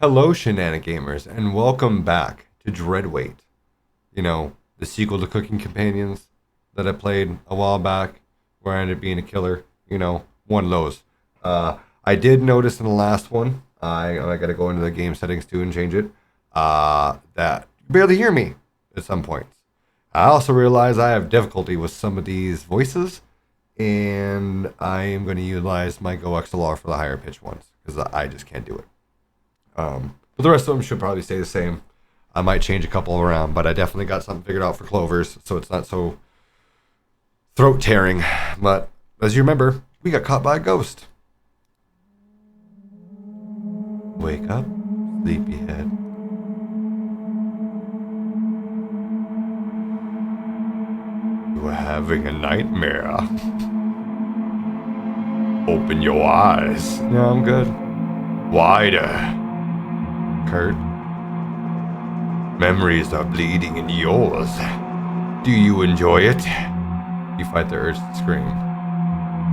Hello, Shenanigamers, and welcome back to Dreadweight. The sequel to Cooking Companions that I played a while back, where I ended up being a killer. One of those. I did notice in the last one, I got to go into the game settings too and change it, that you barely hear me at some points. I also realize I have difficulty with some of these voices, and I am going to utilize my Go XLR for the higher pitch ones, because I just can't do it. But the rest of them should probably stay the same. I might change a couple around, but I definitely got something figured out for Clovers, so it's not so throat tearing. But as you remember, we got caught by a ghost. Wake up, sleepyhead. You are having a nightmare. Open your eyes. Yeah, I'm good. Wider. Kurt. Memories are bleeding in yours. Do you enjoy it? You fight the urge to scream.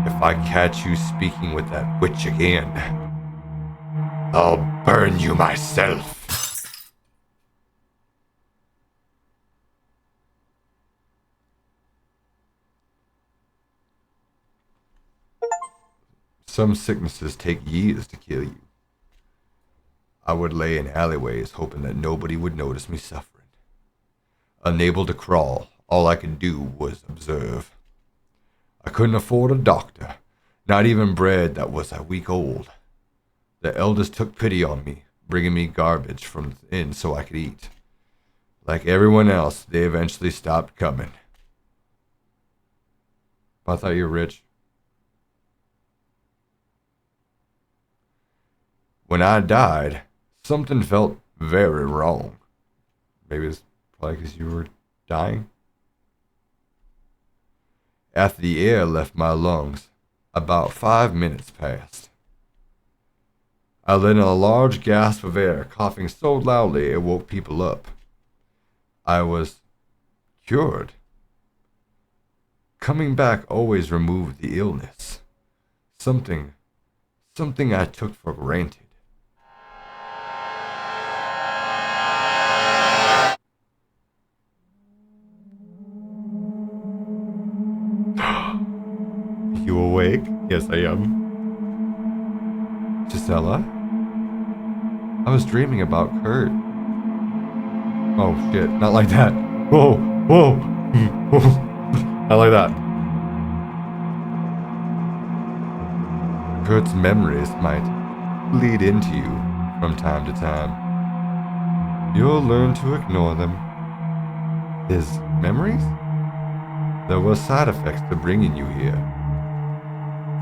If I catch you speaking with that witch again, I'll burn you myself. Some sicknesses take years to kill you. I would lay in alleyways hoping that nobody would notice me suffering. Unable to crawl, all I could do was observe. I couldn't afford a doctor, not even bread that was a week old. The elders took pity on me, bringing me garbage from the inn so I could eat. Like everyone else, they eventually stopped coming. I thought you were rich. When I died, something felt very wrong. Maybe it's probably because you were dying. After the air left my lungs, about 5 minutes passed. I let in a large gasp of air, coughing so loudly it woke people up. I was cured. Coming back always removed the illness. Something I took for granted. You awake? Yes, I am. Gisela? I was dreaming about Kurt. Oh shit, not like that. Whoa, whoa, whoa. Not like that. Kurt's memories might bleed into you from time to time. You'll learn to ignore them. His memories? There were side effects to bringing you here.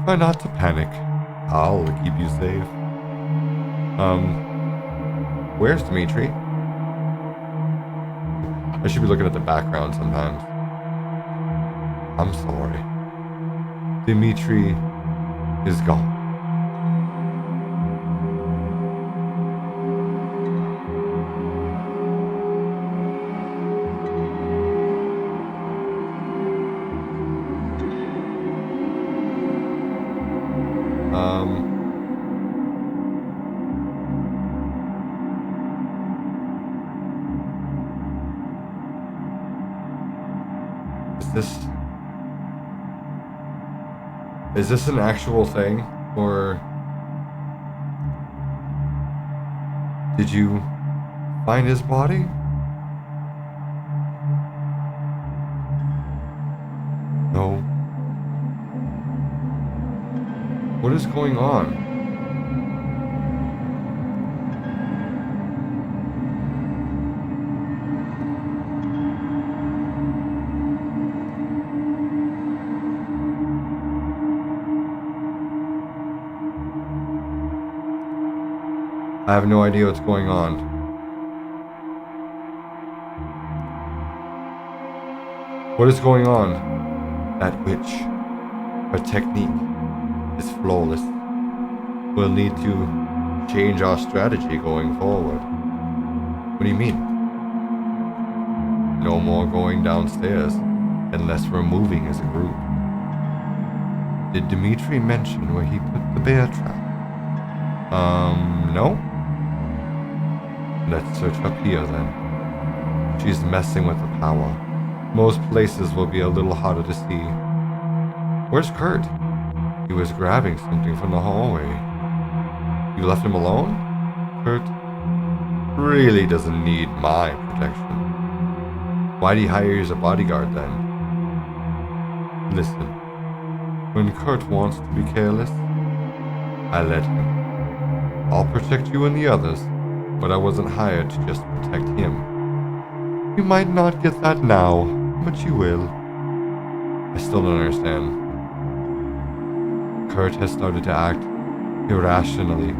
Try not to panic. I'll keep you safe. Where's Dimitri? I should be looking at the background sometimes. I'm sorry. Dimitri is gone. Is this an actual thing, or did you find his body? No. What is going on? I have no idea what's going on. What is going on? That witch. Her technique is flawless. We'll need to change our strategy going forward. What do you mean? No more going downstairs unless we're moving as a group. Did Dimitri mention where he put the bear trap? No? Let's search up here then. She's messing with the power. Most places will be a little harder to see. Where's Kurt? He was grabbing something from the hallway. You left him alone? Kurt really doesn't need my protection. Why'd he hire you as a bodyguard then? Listen, when Kurt wants to be careless, I let him. I'll protect you and the others, but I wasn't hired to just protect him. You might not get that now, but you will. I still don't understand. Kurt has started to act irrationally.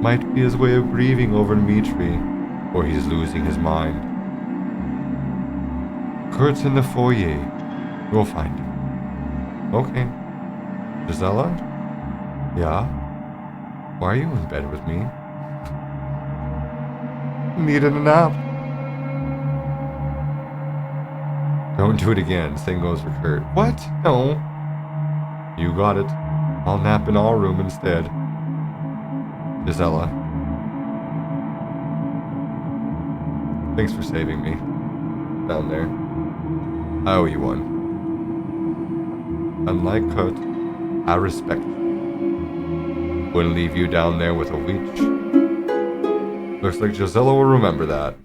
Might be his way of grieving over Dmitri, or he's losing his mind. Kurt's in the foyer. We'll find him. Okay. Gisela? Yeah? Why are you in bed with me? Needed a nap. Don't do it again. Same goes for Kurt. What? No. You got it. I'll nap in our room instead. Gisela. Thanks for saving me. Down there. I owe you one. Unlike Kurt, I respect you. Wouldn't leave you down there with a leech. Looks like Gisela will remember that.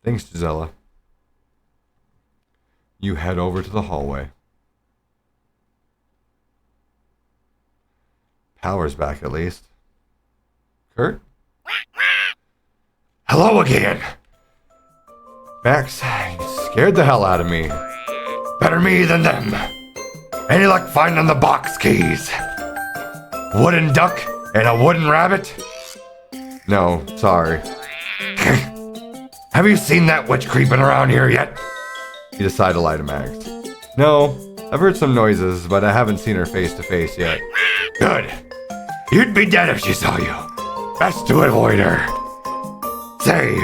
Thanks, Gisela. You head over to the hallway. Power's back at least. Kurt? Hello again! Max, you scared the hell out of me. Better me than them. Any luck finding the box keys? Wooden duck and a wooden rabbit? No, sorry. Have you seen that witch creeping around here yet? You decide to lie to Max. No, I've heard some noises, but I haven't seen her face to face yet. Good. You'd be dead if she saw you. Best to avoid her. Say,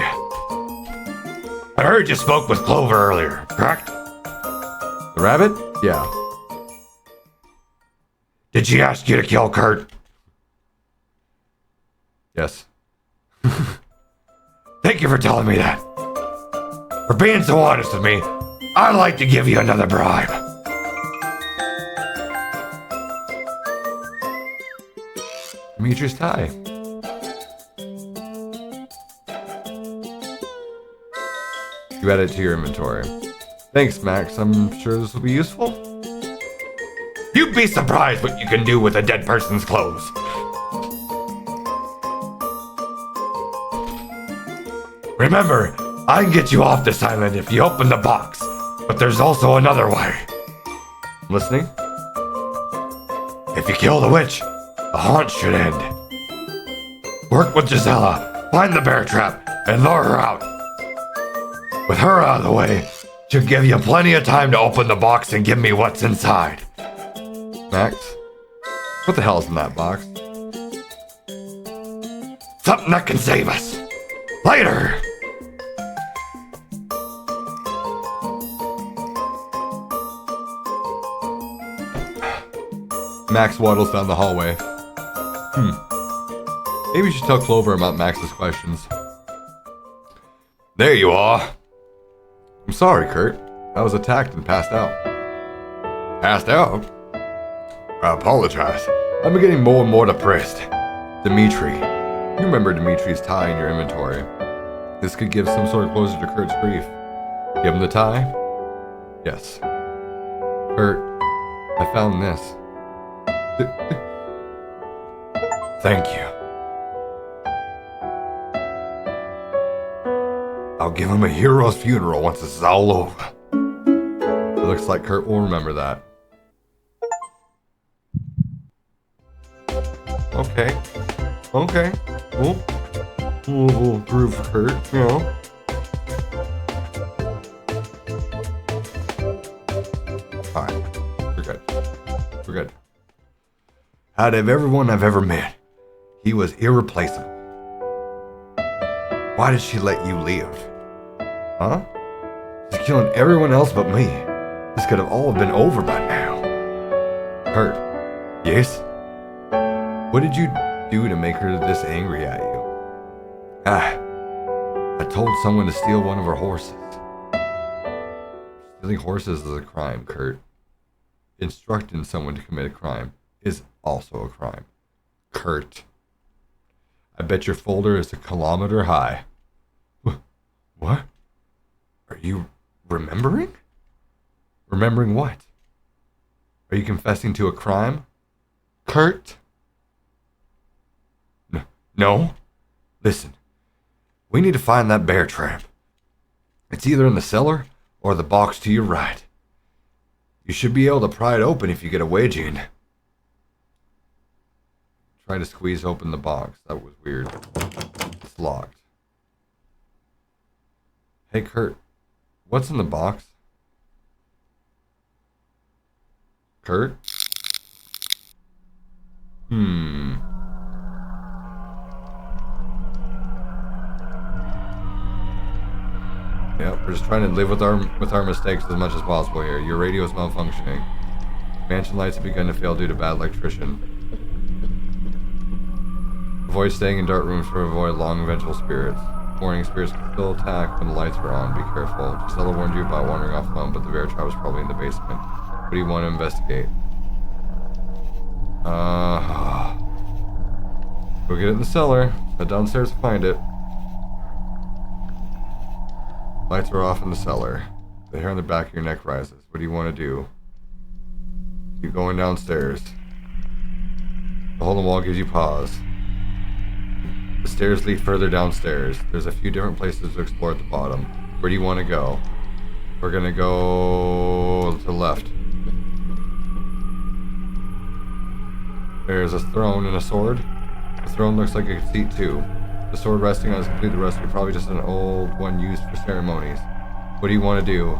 I heard you spoke with Clover earlier, correct? The rabbit? Yeah. Did she ask you to kill Kurt? Yes. Thank you for telling me that. For being so honest with me, I'd like to give you another bribe. Dimitri's tie. You add it to your inventory. Thanks, Max. I'm sure this will be useful. You'd be surprised what you can do with a dead person's clothes. Remember, I can get you off this island if you open the box, but there's also another way. Listening? If you kill the witch, the haunt should end. Work with Gisela, find the bear trap, and lure her out. With her out of the way, should give you plenty of time to open the box and give me what's inside. Max, what the hell's in that box? Something that can save us. Later! Max waddles down the hallway. Maybe we should tell Clover about Max's questions. There you are. I'm sorry, Kurt. I was attacked and passed out. Passed out? I apologize. I've been getting more and more depressed. Dimitri. You remember Dimitri's tie in your inventory. This could give some sort of closure to Kurt's grief. Give him the tie? Yes. Kurt, I found this. Thank you. I'll give him a hero's funeral once this is all over. It looks like Kurt will remember that. Okay. We'll prove for Kurt, you know. Alright. We're good. Out of everyone I've ever met, he was irreplaceable. Why did she let you live? Huh? He's killing everyone else but me. This could have all been over by now. Kurt. Yes? What did you do to make her this angry at you? I told someone to steal one of her horses. Stealing horses is a crime, Kurt. Instructing someone to commit a crime is also a crime. Kurt. I bet your folder is a kilometer high. What? Are you remembering? Remembering what? Are you confessing to a crime? Kurt? No. Listen. We need to find that bear trap. It's either in the cellar or the box to your right. You should be able to pry it open if you get a wedge in. Try to squeeze open the box. That was weird. It's locked. Hey, Kurt. What's in the box? Kurt? Yep, we're just trying to live with our mistakes as much as possible here. Your radio is malfunctioning. Mansion lights have begun to fail due to bad electrician. Avoid staying in dark rooms to avoid long vengeful spirits. Warning, spirits can still attack when the lights are on. Be careful. Gisela warned you about wandering off alone, but the bear trap was probably in the basement. What do you want to investigate? Go get it in the cellar. Head downstairs to find it. Lights are off in the cellar. The hair on the back of your neck rises. What do you want to do? Keep going downstairs. The hole in the wall gives you pause. The stairs lead further downstairs. There's a few different places to explore at the bottom. Where do you want to go? We're gonna go to the left. There's a throne and a sword. The throne looks like a seat too. The sword resting on is completely rusted, probably just an old one used for ceremonies. What do you want to do?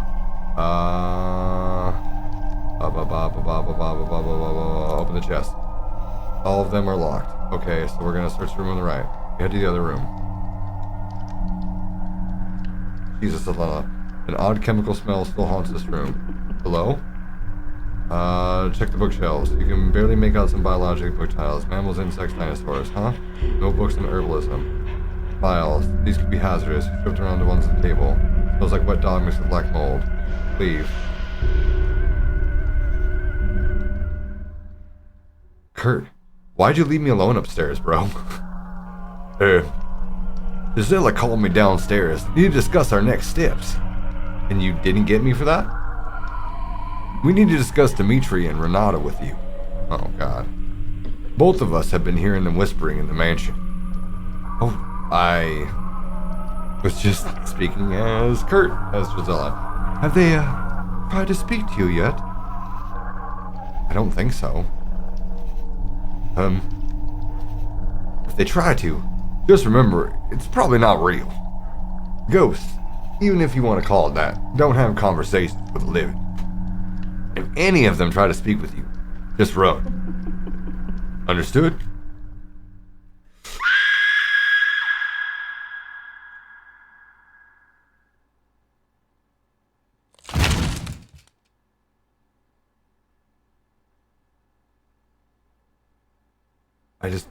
Open the chest. All of them are locked. Okay, so we're gonna search the room on the right. We head to the other room. Jesus, Alana. An odd chemical smell still haunts this room. Hello? Check the bookshelves. You can barely make out some biologic book titles. Mammals, insects, dinosaurs, huh? No books on herbalism. Files. These could be hazardous. Stripped around the ones on the table. Smells like wet dog mixed with black mold. Leave. Kurt, why'd you leave me alone upstairs, bro? Gisela called me downstairs. Need to discuss our next steps. And you didn't get me for that? We need to discuss Dimitri and Renata with you. Oh, God. Both of us have been hearing them whispering in the mansion. Oh, I was just speaking as Kurt, as Gisela. Have they, tried to speak to you yet? I don't think so. If they try to, just remember, it's probably not real. Ghosts, even if you want to call it that, don't have conversations with the living. If any of them try to speak with you, just run. Understood?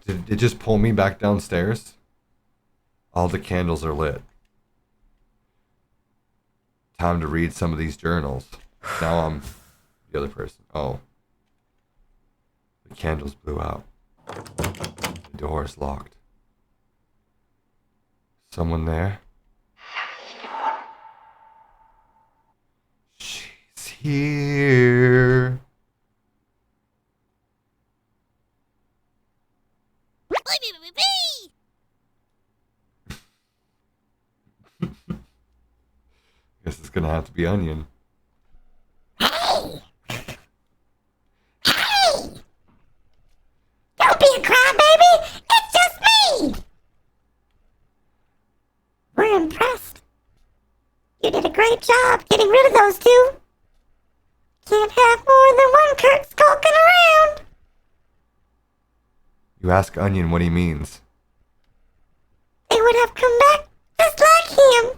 Did it just pull me back downstairs? All the candles are lit. Time to read some of these journals. Now I'm the other person. Oh. The candles blew out. The door is locked. Someone there? She's here. Guess it's gonna have to be Onion. Hey! Hey! Don't be a crybaby! It's just me! We're impressed. You did a great job getting rid of those two. Can't have more than one Kurt skulking around. You ask Onion what he means. They would have come back just like him.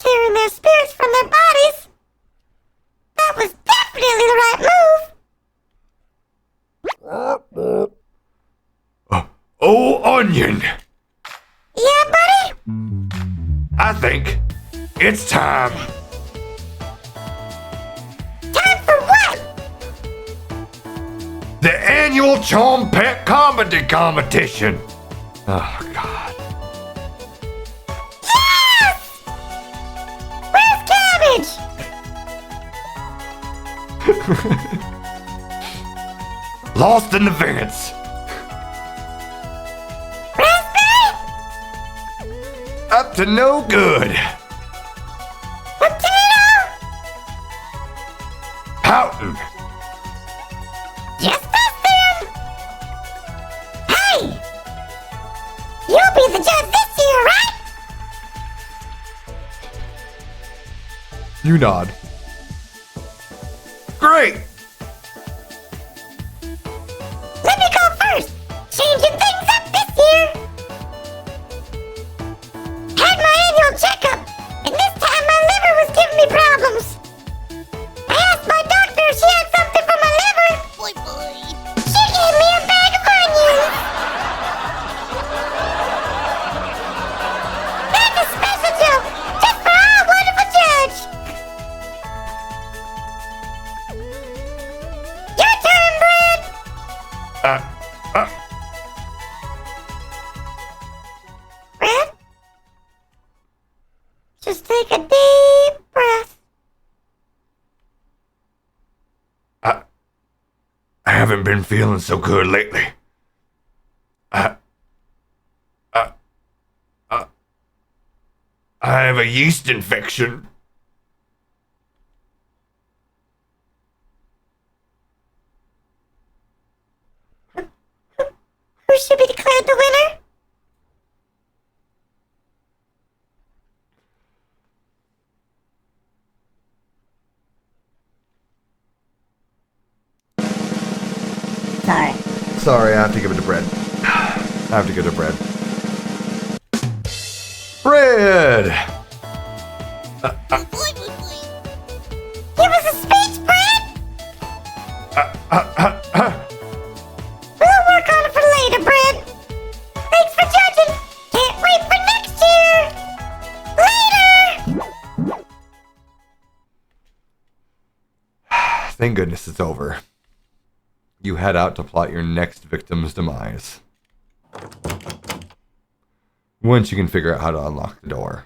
tearing their spirits from their bodies. That was definitely the right move. Oh, Onion! Yeah, buddy? I think it's time. Time for what? The annual Chom Pet Comedy Competition. Oh, God. Yes! Where's Cabbage? Lost in the Vents. Raspberry? Up to no good. Potato? Pouting. Just us then? Hey! You'll be the judge this year, right? You nod. Great. Let me go first. Changing things up this year. Had my annual checkup, and this time my liver was giving me problems. I asked my doctor if she had something for my liver. She gave me a bag of onions. That's a special joke, just for our wonderful judge. Your turn, Brad. Brad? Just take a deep breath. I haven't been feeling so good lately. I have a yeast infection. Who should be declared the winner? Sorry, I have to give it to Bread. I have to give it to Bread. Bread! Give us a speech, Brad. We'll work on it for later, Brad. Thanks for judging. Can't wait for next year. Later. Thank goodness it's over. You head out to plot your next victim's demise. Once you can figure out how to unlock the door.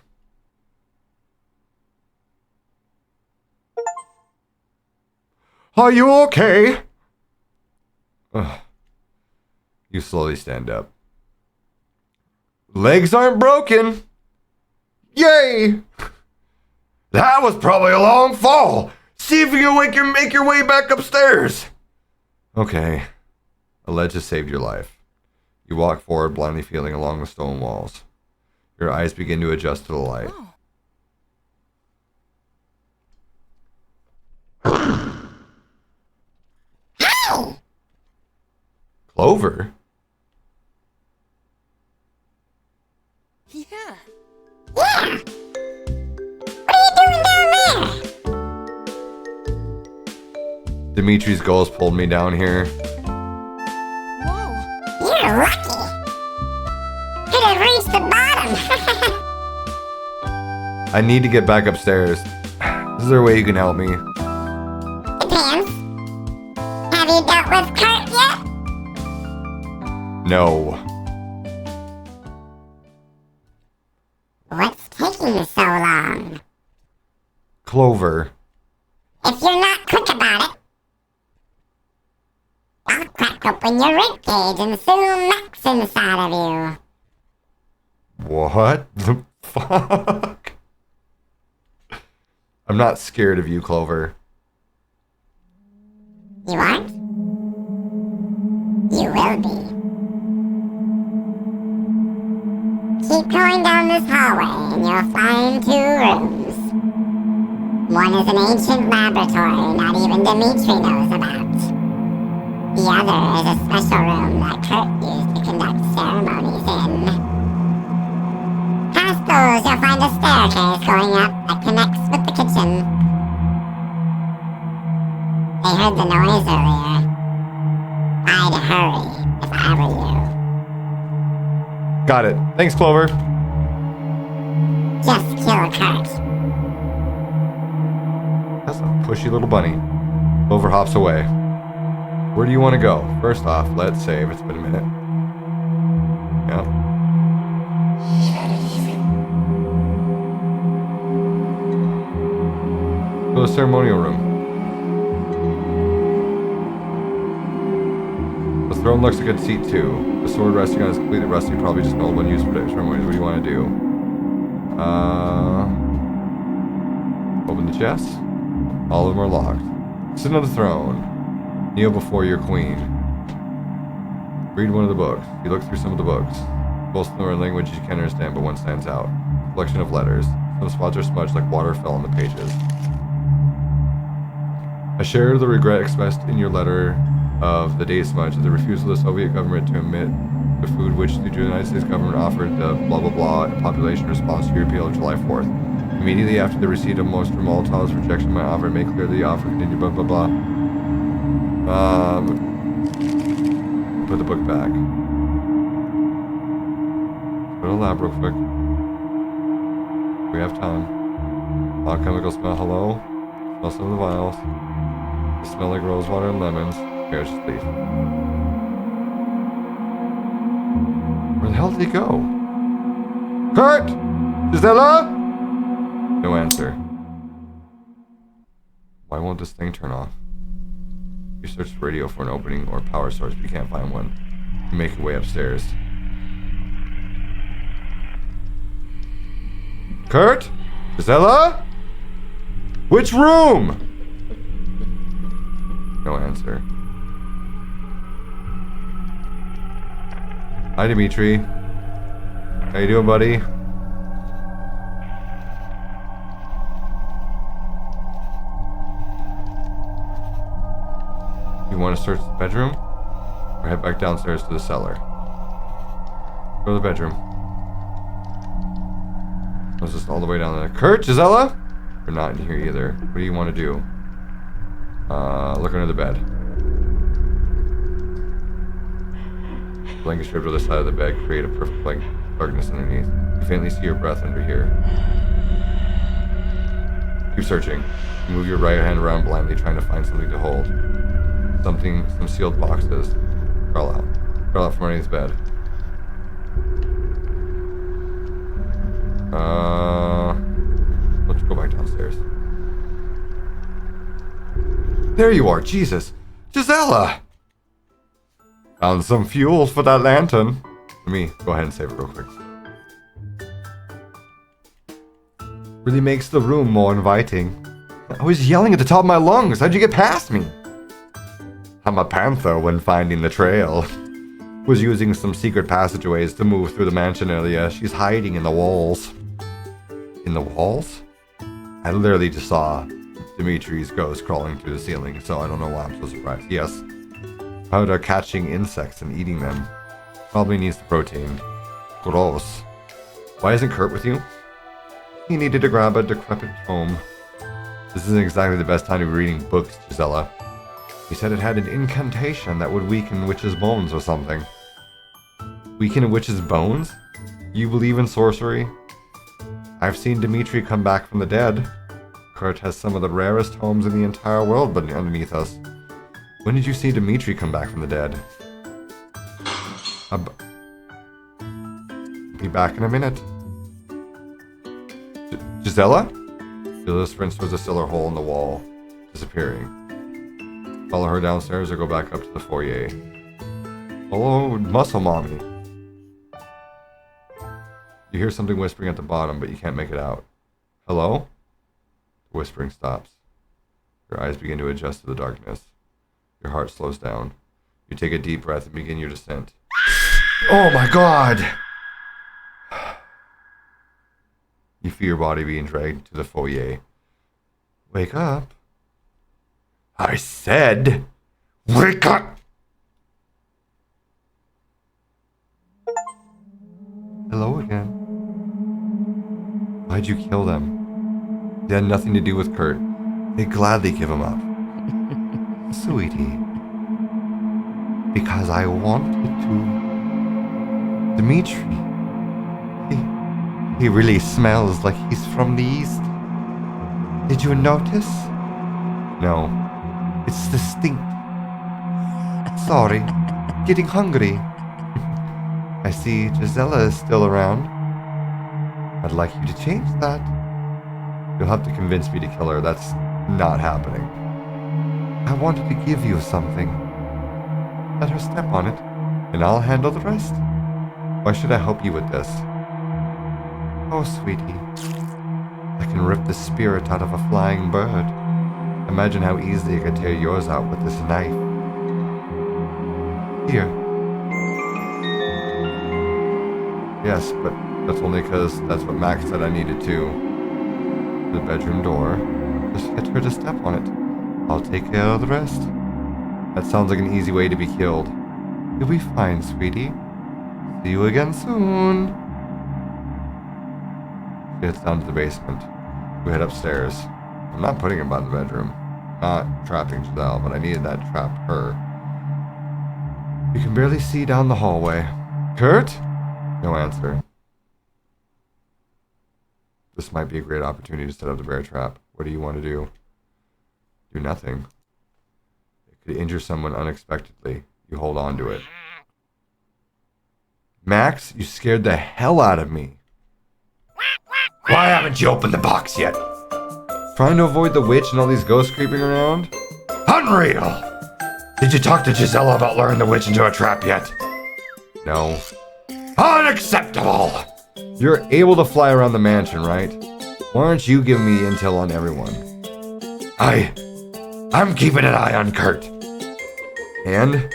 Are you okay? Ugh. You slowly stand up. Legs aren't broken. Yay! That was probably a long fall. See if you can make your way back upstairs. Okay. A ledge has saved your life. You walk forward, blindly feeling along the stone walls. Your eyes begin to adjust to the light. Clover? Yeah. What are you doing down there? Dimitri's ghost pulled me down here. You're lucky. Could have reached the bottom. I need to get back upstairs. Is there a way you can help me? Depends. Have you dealt with Kurt yet? No. What's taking so long? Clover. If you're not quick about it, I'll crack open your ribcage and soon Max inside of you. What the fuck? I'm not scared of you, Clover. You aren't? You will be. Keep going down this hallway and you'll find 2 rooms. One is an ancient laboratory not even Dimitri knows about. The other is a special room that Kurt used to conduct ceremonies in. Past those, you'll find a staircase going up that connects with the kitchen. They heard the noise earlier. I'd hurry if I were you. Got it. Thanks, Clover. Just kill Kurt. That's a pushy little bunny. Clover hops away. Where do you want to go? First off, let's save. It's been a minute. Yeah. Go to the ceremonial room. The throne looks like a seat too. The sword resting on it is completely rusty, probably just an old one used for ceremonies. What do you want to do? Open the chests. All of them are locked. Sit on the throne. Kneel before your queen. Read one of the books. You look through some of the books. Most of them are in language you can't understand, but one stands out. A collection of letters. Some spots are smudged like water fell on the pages. I share the regret expressed in your letter of the date smudge at the refusal of the Soviet government to emit the food which the United States government offered the blah blah blah population response to your appeal of July 4th. Immediately after the receipt of most Molotov's rejection of my offer, make clear the offer continued blah blah blah. Put the book back. Go to the lab real quick. We have time. Chemical smell, hello. Smell some of the vials. They smell like rosewater and lemons. Here, just leave. Where the hell did he go? Kurt! Gisela? No answer. Why won't this thing turn off? You search the radio for an opening or power source, but you can't find one. You make your way upstairs. Kurt? Gisela? Which room? No answer. Hi, Dimitri. How you doing, buddy? You want to search the bedroom? Or head back downstairs to the cellar? Go to the bedroom. I was just all the way down there. Kurt, Gisela? You're not in here either. What do you want to do? Look under the bed. Blanket stripped to the side of the bed create a perfect darkness underneath. You faintly see your breath under here. Keep searching. You move your right hand around blindly, trying to find something to hold. Some sealed boxes. Crawl out. Crawl out from underneath the bed. Let's go back downstairs. There you are, Jesus! Gisela! Found some fuel for that lantern. Let me go ahead and save it real quick. Really makes the room more inviting. I was yelling at the top of my lungs. How'd you get past me? I'm a panther when finding the trail. Was using some secret passageways to move through the mansion area. She's hiding in the walls. In the walls? I literally just saw Dimitri's ghost crawling through the ceiling, so I don't know why I'm so surprised. Yes. How are catching insects and eating them. Probably needs the protein. Gross. Why isn't Kurt with you? He needed to grab a decrepit tome. This isn't exactly the best time to be reading books, Gisela. He said it had an incantation that would weaken witches' bones or something. Weaken a witch's bones? You believe in sorcery? I've seen Dimitri come back from the dead. Kurt has some of the rarest homes in the entire world underneath us. When did you see Dimitri come back from the dead? Be back in a minute. Gisela? Gisela sprints towards a cellar hole in the wall, disappearing. Follow her downstairs or go back up to the foyer. Hello, muscle mommy. You hear something whispering at the bottom, but you can't make it out. Hello? The whispering stops. Your eyes begin to adjust to the darkness. Your heart slows down. You take a deep breath and begin your descent. Oh my god! You feel your body being dragged to the foyer. Wake up. I said, wake up! Hello again. Why'd you kill them? They had nothing to do with Kurt. They'd gladly give him up. Sweetie. Because I wanted to. Dimitri. He really smells like he's from the east. Did you notice? No. It's distinct. Sorry. Getting hungry. I see Gisela is still around. I'd like you to change that. You'll have to convince me to kill her. That's not happening. I wanted to give you something. Let her step on it, and I'll handle the rest. Why should I help you with this? Oh, sweetie. I can rip the spirit out of a flying bird. Imagine how easily I could tear yours out with this knife. Here. Yes, but that's only because that's what Max said I needed to. The bedroom door. Just get her to step on it. I'll take care of the rest. That sounds like an easy way to be killed. You'll be fine, sweetie. See you again soon. She heads down to the basement. We head upstairs. I'm not putting him by the bedroom. Not trapping Giselle, but I needed that to trap her. You can barely see down the hallway. Kurt? No answer. This might be a great opportunity to set up the bear trap. What do you want to do? Do nothing. It could injure someone unexpectedly. You hold on to it. Max, you scared the hell out of me. Why haven't you opened the box yet? Trying to avoid the witch and all these ghosts creeping around? Unreal! Did you talk to Gisela about luring the witch into a trap yet? No. Unacceptable! You're able to fly around the mansion, right? Why aren't you giving me intel on everyone? I'm keeping an eye on Kurt. And?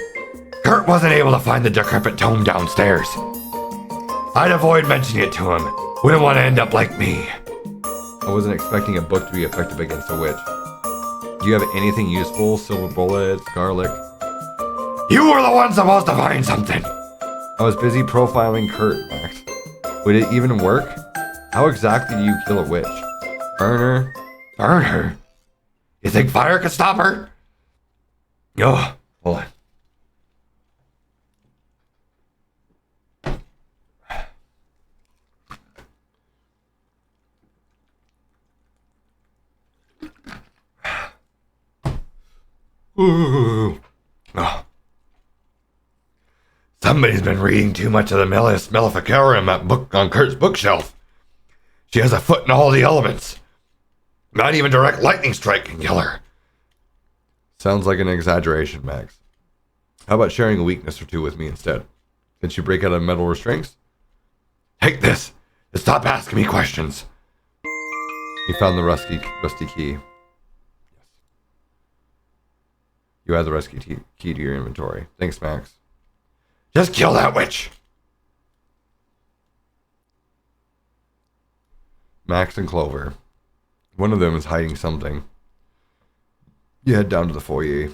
Kurt wasn't able to find the decrepit tome downstairs. I'd avoid mentioning it to him. Wouldn't want to end up like me. I wasn't expecting a book to be effective against a witch. Do you have anything useful? Silver bullets, garlic? You were the one supposed to find something! I was busy profiling Kurt, Max. Would it even work? How exactly do you kill a witch? Burn her? Burn her? You think fire could stop her? Oh, hold on. Ooh. Oh. Somebody's been reading too much of the Maleficarum, that book on Kurt's bookshelf. She has a foot in all the elements. Not even direct lightning strike can kill her. Sounds like an exaggeration, Max. How about sharing a weakness or two with me instead? Since you break out of metal restraints? Take this, and stop asking me questions. You found the rusty key. You add the rescue key to your inventory. Thanks, Max. Just kill that witch! Max and Clover. One of them is hiding something. You head down to the foyer.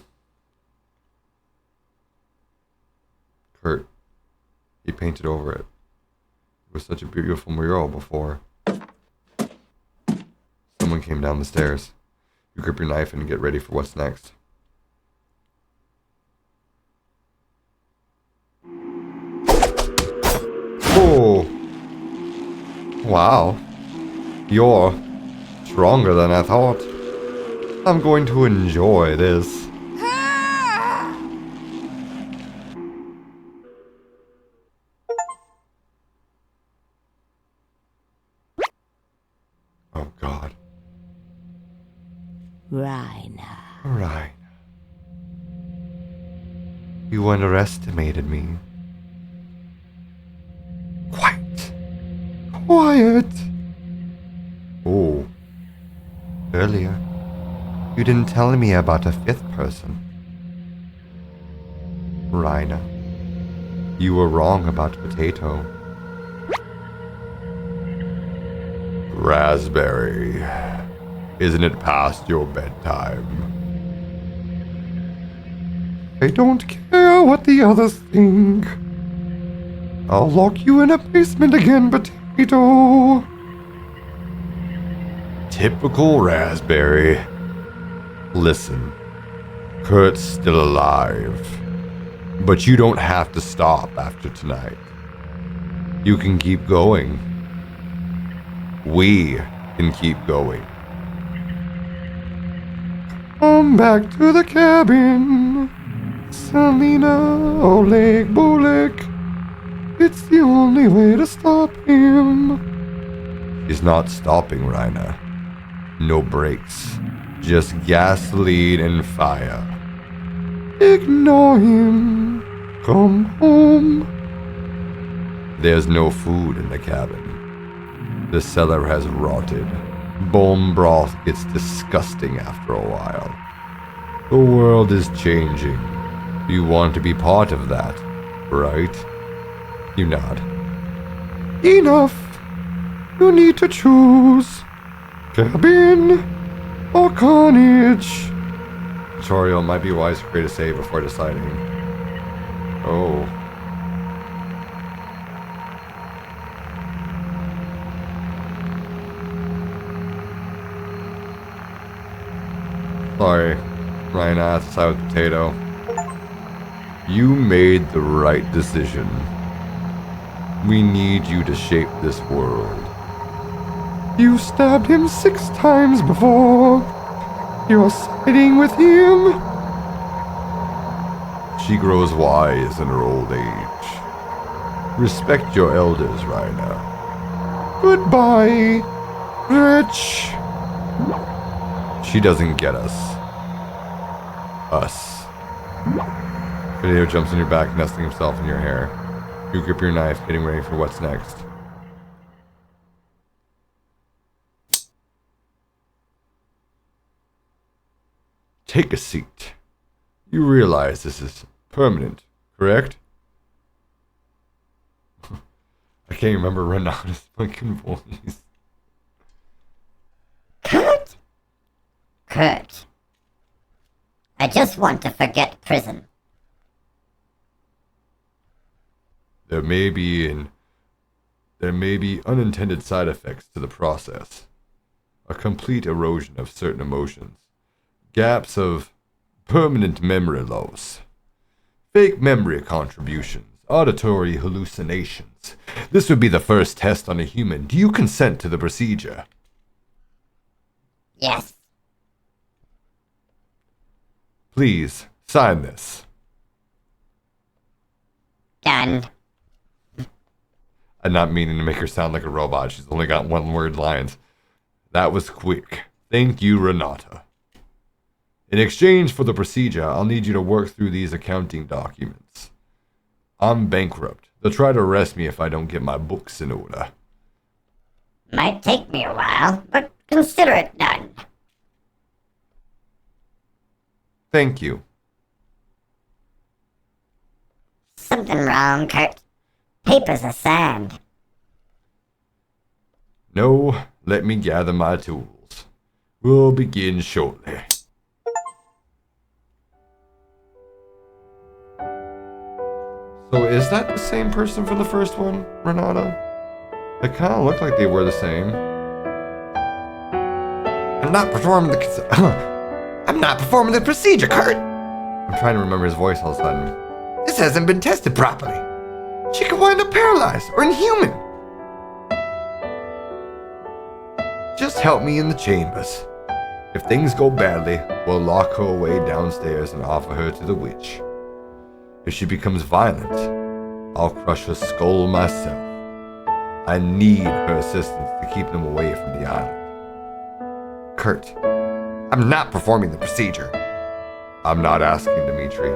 Kurt. He painted over it. It was such a beautiful mural before. Someone came down the stairs. You grip your knife and get ready for what's next. Oh, wow, you're stronger than I thought. I'm going to enjoy this. Oh God. Raina. You underestimated me. Quiet! Oh. Earlier, you didn't tell me about a fifth person. Raina, you were wrong about Potato. Raspberry, isn't it past your bedtime? I don't care what the others think. I'll lock you in a basement again, Potato. Typical Raspberry. Listen, Kurt's still alive, but you don't have to stop after tonight. You can keep going. We can keep going. Come back to the cabin, Selena Oleg Bulek. It's the only way to stop him. He's not stopping, Raina. No brakes. Just gasoline and fire. Ignore him. Come home. There's no food in the cabin. The cellar has rotted. Bone broth gets disgusting after a while. The world is changing. You want to be part of that, right? You nod. Enough! You need to choose. Cabin or carnage? Tutorial might be wise to create a save before deciding. Oh. Sorry, Ryan asked side with potato. You made the right decision. We need you to shape this world. You stabbed him 6 times before. You're siding with him. She grows wise in her old age. Respect your elders, Raina. Goodbye, Rich. She doesn't get us. Us. Potato jumps on your back, nesting himself in your hair. You grip your knife, getting ready for what's next. Take a seat. You realize this is permanent, correct? I can't remember Renata's fucking voice. Kurt? Kurt. I just want to forget prison. There may be unintended side effects to the process. A complete erosion of certain emotions. Gaps of permanent memory loss. Fake memory contributions. Auditory hallucinations. This would be the first test on a human. Do you consent to the procedure? Yes. Please, sign this. Done. I'm not meaning to make her sound like a robot. She's only got one-word lines. That was quick. Thank you, Renata. In exchange for the procedure, I'll need you to work through these accounting documents. I'm bankrupt. They'll try to arrest me if I don't get my books in order. Might take me a while, but consider it done. Thank you. Something wrong, Kurt. Papers are sand. No, let me gather my tools. We'll begin shortly. So is that the same person from the first one, Renata? They kind of look like they were the same. I'm not performing the procedure, Kurt. I'm trying to remember his voice all of a sudden. This hasn't been tested properly. She could wind up paralyzed or inhuman. Just help me in the chambers. If things go badly, we'll lock her away downstairs and offer her to the witch. If she becomes violent, I'll crush her skull myself. I need her assistance to keep them away from the island. Kurt, I'm not performing the procedure. I'm not asking, Dimitri.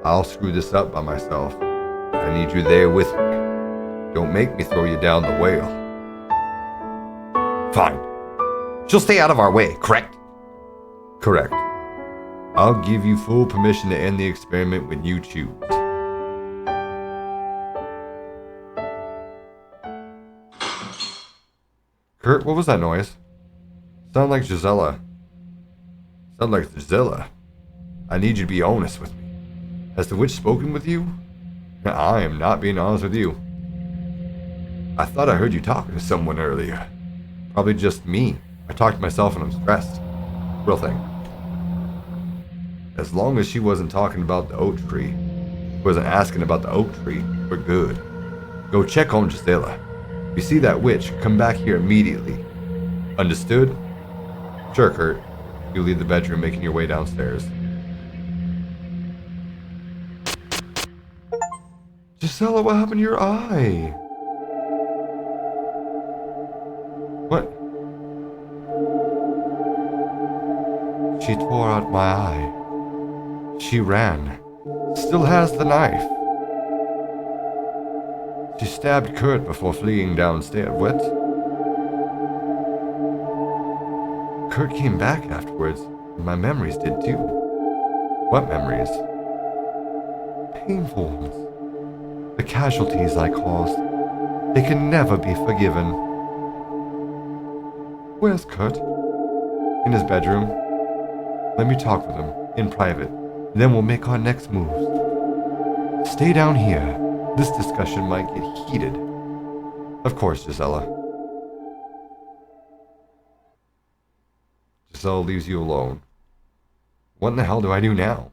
I'll screw this up by myself. I need you there with me. Don't make me throw you down the whale. Fine. She'll stay out of our way, correct? Correct. I'll give you full permission to end the experiment when you choose. Kurt, what was that noise? Sound like Gisela. Sound like Gisela. I need you to be honest with me. Has the witch spoken with you? I am not being honest with you. I thought I heard you talking to someone earlier. Probably just me. I talked to myself and I'm stressed. Real thing. As long as she wasn't talking about the oak tree, wasn't asking about the oak tree, we're good. Go check on Gisela. If you see that witch, come back here immediately. Understood? Sure, Kurt. You leave the bedroom, making your way downstairs. Gisela, what happened to your eye? What? She tore out my eye. She ran. Still has the knife. She stabbed Kurt before fleeing downstairs. What? Kurt came back afterwards. My memories did too. What memories? Painful ones. The casualties I caused. They can never be forgiven. Where's Kurt? In his bedroom. Let me talk with him, in private. Then we'll make our next moves. Stay down here. This discussion might get heated. Of course, Gisela. Gisela leaves you alone. What in the hell do I do now?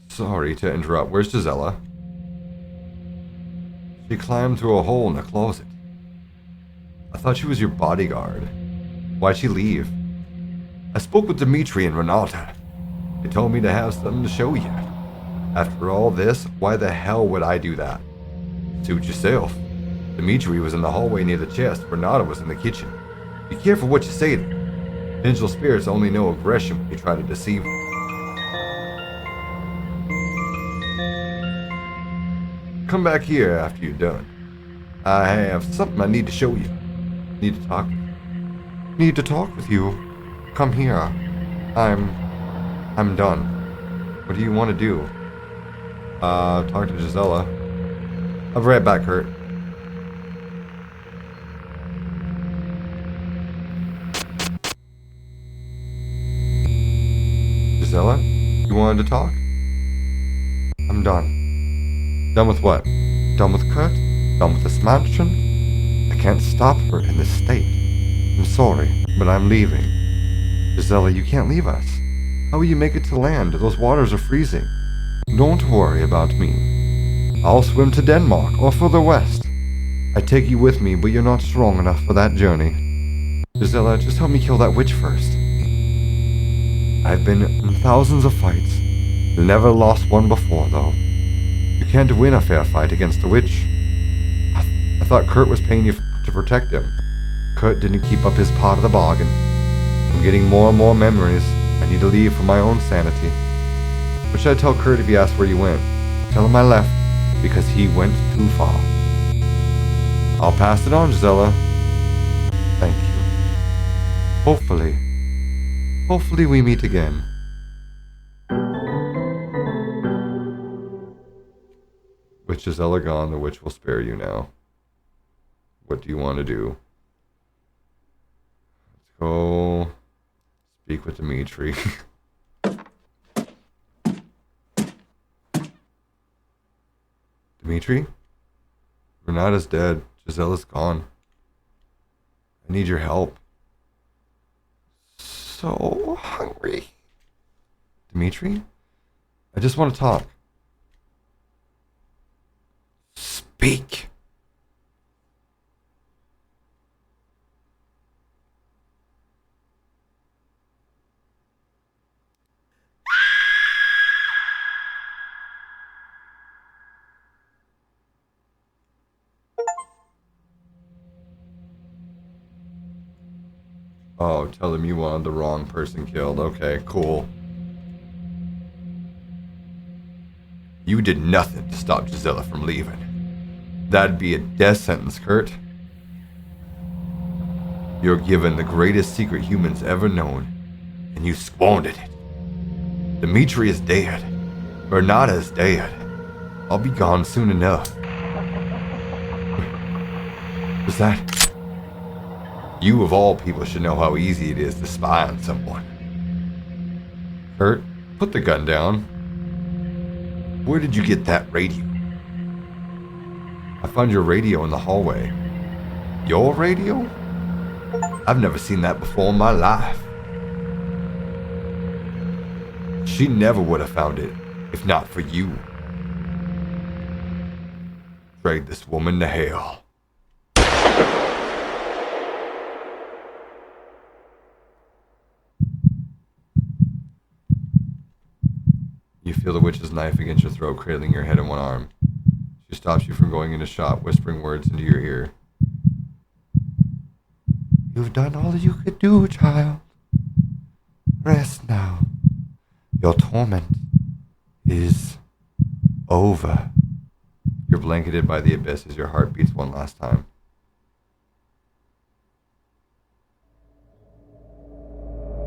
Sorry to interrupt. Where's Gisela? She climbed through a hole in the closet. I thought she was your bodyguard. Why'd she leave? I spoke with Dimitri and Renata. They told me to have something to show you. After all this, why the hell would I do that? Suit yourself. Dimitri was in the hallway near the chest. Renata was in the kitchen. Be careful what you say to them. Vengeful spirits only know aggression when you try to deceive them. Come back here after you're done. I have something I need to show you. Need to talk with you. Need to talk with you. Come here. I'm done. What do you want to do? Talk to Gisela. I'll be right back, Kurt. Gisela? You wanted to talk? I'm done. Done with what? Done with Kurt? Done with this mansion? I can't stop her in this state. I'm sorry, but I'm leaving. Gisela, you can't leave us. How will you make it to land? Those waters are freezing. Don't worry about me. I'll swim to Denmark or further west. I take you with me, but you're not strong enough for that journey. Gisela, just help me kill that witch first. I've been in thousands of fights. Never lost one before, though. You can't win a fair fight against the witch. I thought Kurt was paying you to protect him. Kurt didn't keep up his part of the bargain. I'm getting more and more memories. I need to leave for my own sanity. What should I tell Kurt if he asks where you went? Tell him I left because he went too far. I'll pass it on, Gisela. Thank you. Hopefully we meet again. With Gisela gone, the witch will spare you now. What do you want to do? Let's go speak with Dimitri. Dimitri? Renata's dead. Gisela's gone. I need your help. So hungry. Dimitri? I just want to talk. Speak. Oh, tell him you wanted the wrong person killed. Okay, cool. You did nothing to stop Gisela from leaving. That'd be a death sentence, Kurt. You're given the greatest secret humans ever known, and you squandered it. Dimitri is dead. Renata is dead. I'll be gone soon enough. Was that... You of all people should know how easy it is to spy on someone. Kurt, put the gun down. Where did you get that radio? I found your radio in the hallway. Your radio? I've never seen that before in my life. She never would have found it if not for you. Drag this woman to hell. You feel the witch's knife against your throat, cradling your head in one arm. She stops you from going into shot, whispering words into your ear. You've done all you could do, child. Rest now. Your torment is over. You're blanketed by the abyss as your heart beats one last time.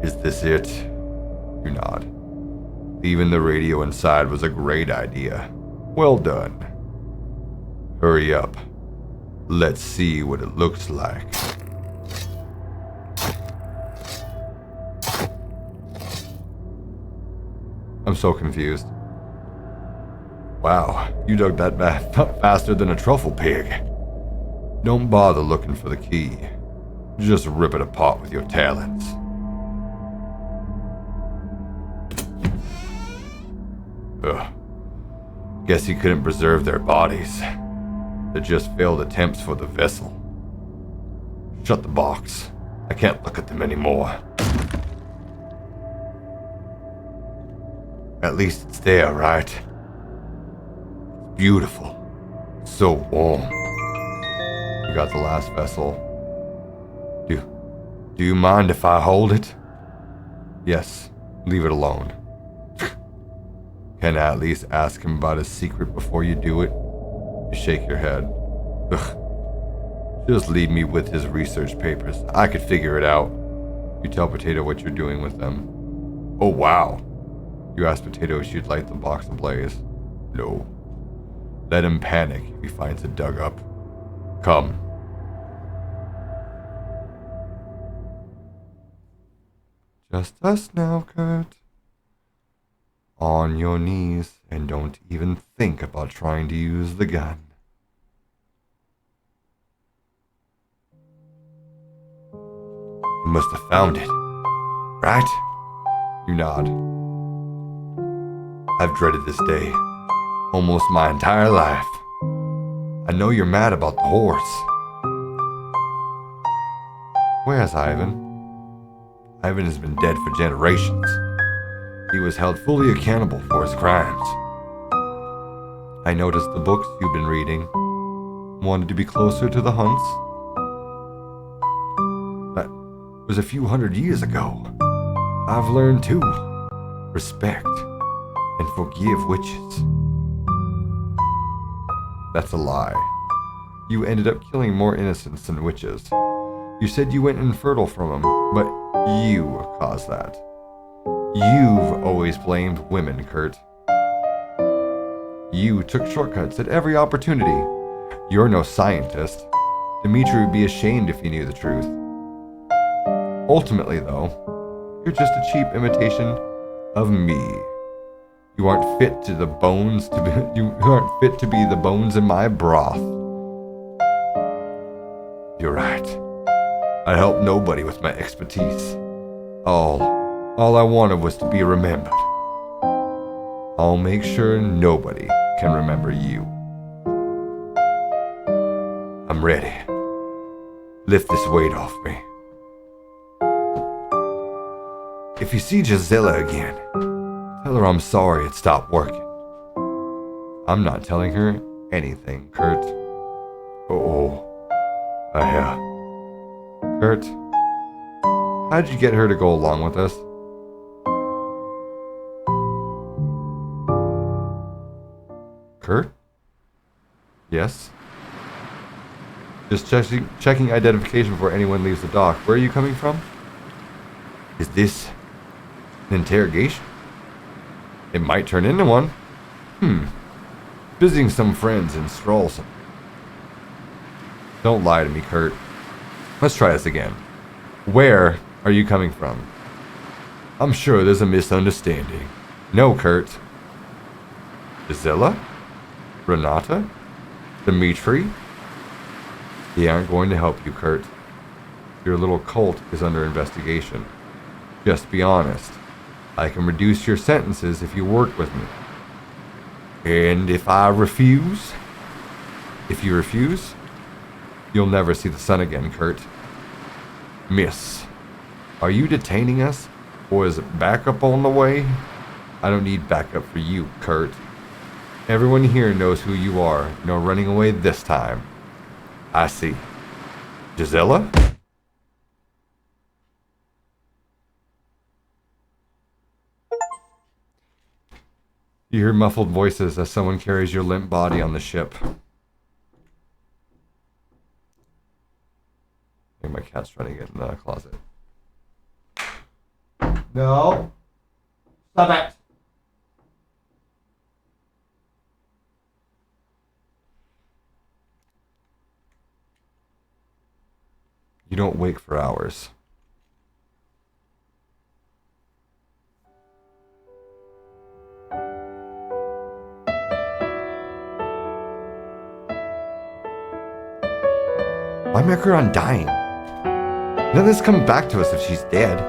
Is this it? You nod. Leaving the radio inside was a great idea. Well done. Hurry up. Let's see what it looks like. I'm so confused. Wow, you dug that faster than a truffle pig. Don't bother looking for the key. Just rip it apart with your talons. Ugh. Guess he couldn't preserve their bodies. They're just failed attempts for the vessel. Shut the box. I can't look at them anymore. At least it's there, right? It's beautiful. So warm. You got the last vessel. Do you mind if I hold it? Yes, leave it alone. Can I at least ask him about his secret before you do it? You shake your head. Ugh. Just leave me with his research papers. I could figure it out. You tell Potato what you're doing with them. Oh, wow. You ask Potato if she'd light the box ablaze. No. Let him panic if he finds it dug up. Come. Just us now, Kurt. On your knees, and don't even think about trying to use the gun. You must have found it, right? You nod. I've dreaded this day almost my entire life. I know you're mad about the horse. Where's Ivan? Ivan has been dead for generations. He was held fully accountable for his crimes. I noticed the books you've been reading. Wanted to be closer to the hunts. That was a few hundred years ago. I've learned too. Respect and forgive witches. That's a lie. You ended up killing more innocents than witches. You said you went infertile from them, but you caused that. You've always blamed women, Kurt. You took shortcuts at every opportunity. You're no scientist. Dimitri would be ashamed if he knew the truth. Ultimately, though, you're just a cheap imitation of me. You aren't fit to the bones to be. You aren't fit to be the bones in my broth. You're right. I helped nobody with my expertise. All I wanted was to be remembered. I'll make sure nobody can remember you. I'm ready. Lift this weight off me. If you see Gisela again, tell her I'm sorry it stopped working. I'm not telling her anything, Kurt. Kurt, how'd you get her to go along with us? Kurt? Yes? Just checking identification before anyone leaves the dock. Where are you coming from? Is this an interrogation? It might turn into one. Visiting some friends in Stralsund. Don't lie to me, Kurt. Let's try this again. Where are you coming from? I'm sure there's a misunderstanding. No, Kurt. Gisela? Renata? Dimitri? They aren't going to help you, Kurt. Your little cult is under investigation. Just be honest. I can reduce your sentences if you work with me. And if I refuse? If you refuse, you'll never see the sun again, Kurt. Miss, are you detaining us? Or is backup on the way? I don't need backup for you, Kurt. Everyone here knows who you are. No running away this time. I see. Gisela? You hear muffled voices as someone carries your limp body on the ship. I think my cat's trying to get in the closet. No. Stop it. You don't wake for hours. Why make her undying? None of this come back to us if she's dead.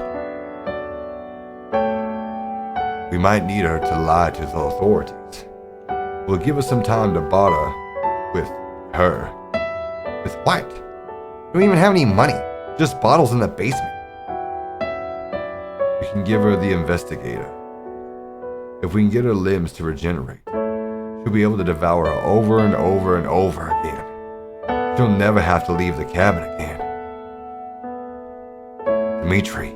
We might need her to lie to the authorities. We'll give us some time to barter with her. With what? We don't even have any money. Just bottles in the basement. We can give her the investigator. If we can get her limbs to regenerate, she'll be able to devour her over and over and over again. She'll never have to leave the cabin again. Dimitri,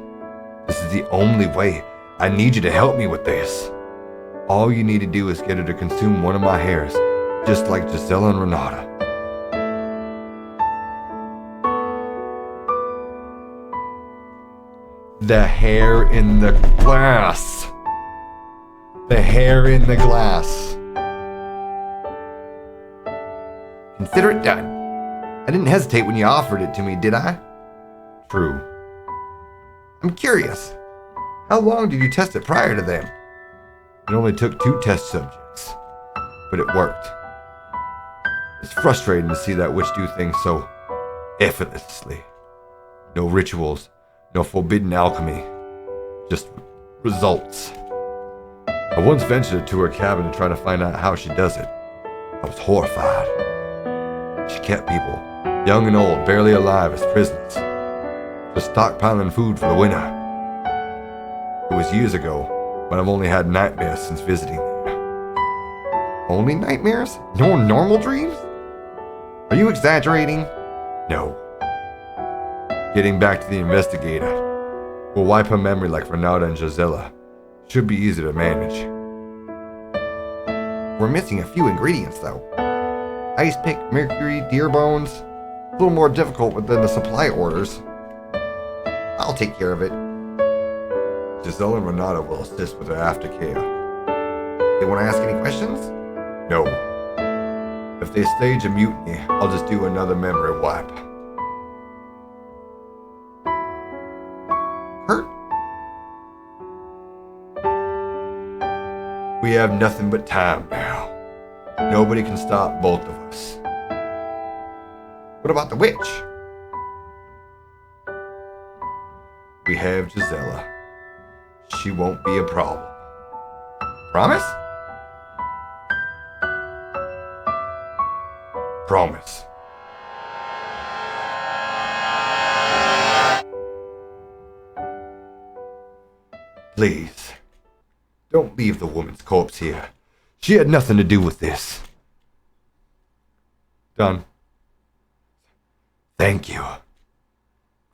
this is the only way. I need you to help me with this. All you need to do is get her to consume one of my hairs, just like Gisela and Renata. The hair in the glass. The hair in the glass. Consider it done. I didn't hesitate when you offered it to me, did I? True. I'm curious. How long did you test it prior to then? It only took 2 test subjects, but it worked. It's frustrating to see that witch do things so effortlessly. No rituals, no forbidden alchemy, just results. I once ventured to her cabin to try to find out how she does it. I was horrified. She kept people, young and old, barely alive, as prisoners, just stockpiling food for the winter. It was years ago, but I've only had nightmares since visiting there. Only nightmares? No normal dreams? Are you exaggerating? No. Getting back to the investigator. We'll wipe her memory like Renata and Gisela. Should be easy to manage. We're missing a few ingredients though. Ice pick, mercury, deer bones. A little more difficult than the supply orders. I'll take care of it. Gisela and Renata will assist with her aftercare. They want to ask any questions? No. If they stage a mutiny, I'll just do another memory wipe. Kurt? We have nothing but time now. Nobody can stop both of us. What about the witch? We have Gisela. She won't be a problem. Promise? Promise. Please, don't leave the woman's corpse here. She had nothing to do with this. Done. Thank you,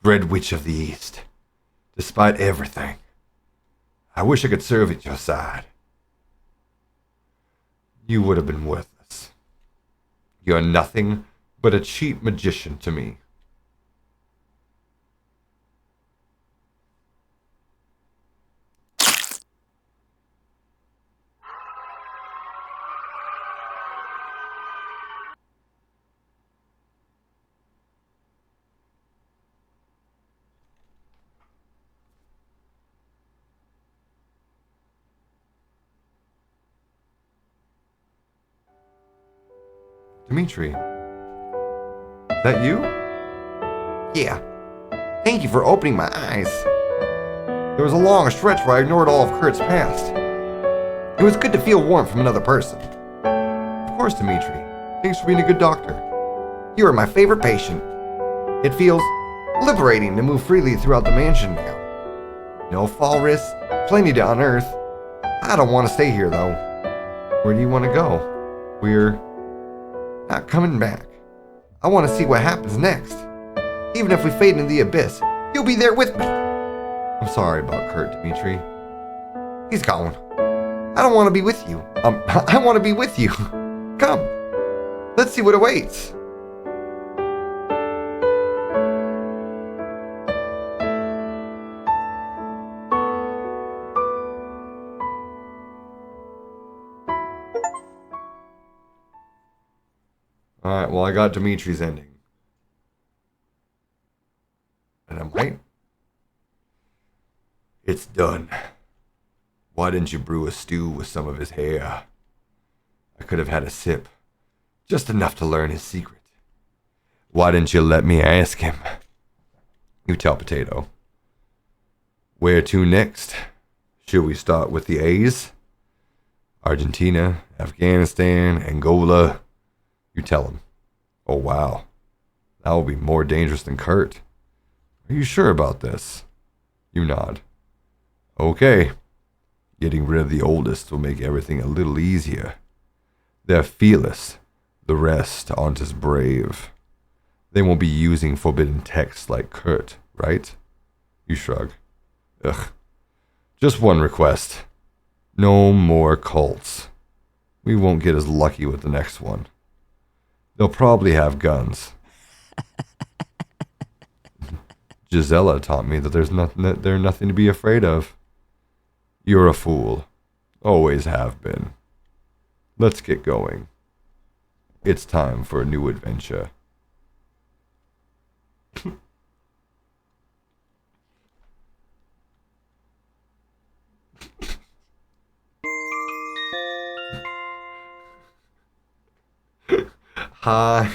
Red Witch of the East. Despite everything, I wish I could serve at your side. You would have been worthless. You're nothing but a cheap magician to me. Dimitri. Is that you? Yeah. Thank you for opening my eyes. There was a long stretch where I ignored all of Kurt's past. It was good to feel warmth from another person. Of course, Dimitri. Thanks for being a good doctor. You are my favorite patient. It feels liberating to move freely throughout the mansion now. No fall risks, plenty to unearth. I don't want to stay here though. Where do you want to go? We're not coming back. I want to see what happens next. Even if we fade into the abyss, you'll be there with me. I'm sorry about Kurt, Dimitri. He's gone. I don't want to be with you. I want to be with you. Come. Let's see what awaits. Alright, well, I got Dimitri's ending. And I'm right. It's done. Why didn't you brew a stew with some of his hair? I could have had a sip. Just enough to learn his secret. Why didn't you let me ask him? You tell Potato. Where to next? Should we start with the A's? Argentina, Afghanistan, Angola. You tell him. Oh wow. That will be more dangerous than Kurt. Are you sure about this? You nod. Okay. Getting rid of the oldest will make everything a little easier. They're fearless. The rest aren't as brave. They won't be using forbidden texts like Kurt, right? You shrug. Ugh. Just one request. No more cults. We won't get as lucky with the next one. They'll probably have guns. Gisela taught me that there's nothing to be afraid of. You're a fool. Always have been. Let's get going. It's time for a new adventure. Hi.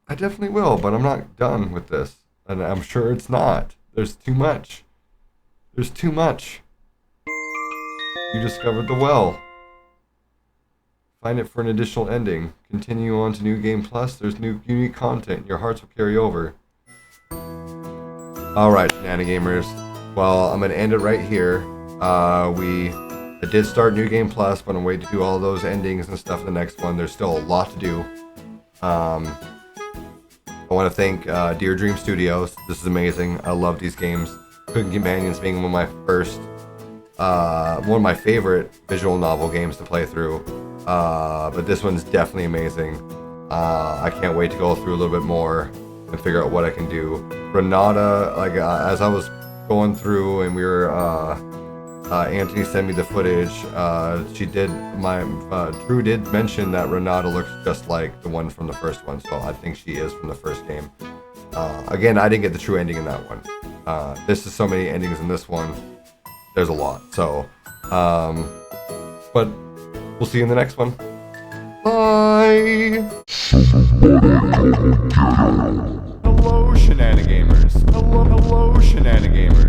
I definitely will, but I'm not done with this. And I'm sure it's not. There's too much. There's too much. You discovered the well. Find it for an additional ending. Continue on to New Game Plus. There's new unique content. Your hearts will carry over. Alright, Nanogamers. Well, I'm going to end it right here. I did start New Game Plus, but I'm waiting to do all those endings and stuff in the next one. There's still a lot to do. I want to thank Dear Dream Studios. This is amazing. I love these games. Cooking Companions being one of my favorite visual novel games to play through. But this one's definitely amazing. I can't wait to go through a little bit more and figure out what I can do. Renata, as I was going through and we were, Anthony sent me the footage. Drew did mention that Renata looks just like the one from the first one, so I think she is from the first game. Again, I didn't get the true ending in that one. There's just so many endings in this one. There's a lot. So, but we'll see you in the next one. Bye. Hello, Shenanigamers. Hello, Shenanigamers.